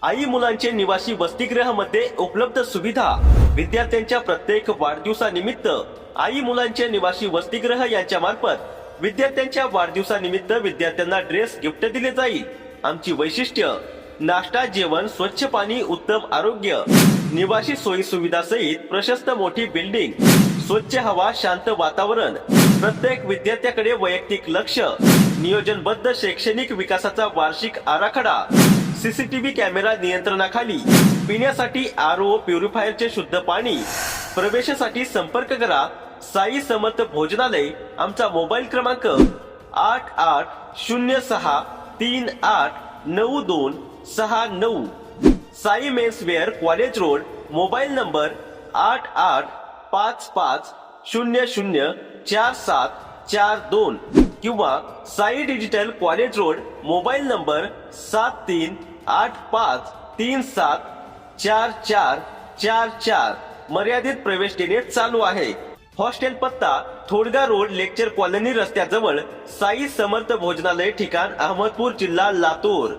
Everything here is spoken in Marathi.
आई मुलांचे निवासी वसतिगृह मध्ये उपलब्ध सुविधा। विद्यार्थ्यांच्या प्रत्येक वाढदिवसानिमित्त आई मुलांचे निवासी वसतिगृह यांच्या मार्फत विद्यार्थ्यांच्या वाढदिवसानिमित्त विद्यार्थ्यांना ड्रेस गिफ्ट दिले जाईल। आमची वैशिष्ट्य: नाश्ता, जेवण, स्वच्छ पाणी, उत्तम आरोग्य, निवासी सोयी सुविधा सहित प्रशस्त मोठी बिल्डिंग, स्वच्छ हवा, शांत वातावरण, प्रत्येक विद्यार्थ्याकडे वैयक्तिक लक्ष, नियोजनबद्ध शैक्षणिक विकासाचा वार्षिक आराखडा, सीसीटीव्ही कॅमेरा नियंत्रणाखाली, पिण्यासाठी आरओ प्युरिफायरचे शुद्ध पाणी। प्रवेशासाठी संपर्क करा साई समर्थ भोजनालय। आमचा मोबाईल क्रमांक 8806389269। Sai men's wear, college road, mobile number 8855004742 किंवा Sai digital, college road, mobile number 7385374444। मर्यादित प्रवेश देणे चालू आहे। हॉस्टेल पत्ता: थोडगा रोड, लेक्चर कॉलनी रस्त्याजवळ, साई समर्थ भोजनालय, ठिकाण अहमदपूर, जिल्हा लातूर।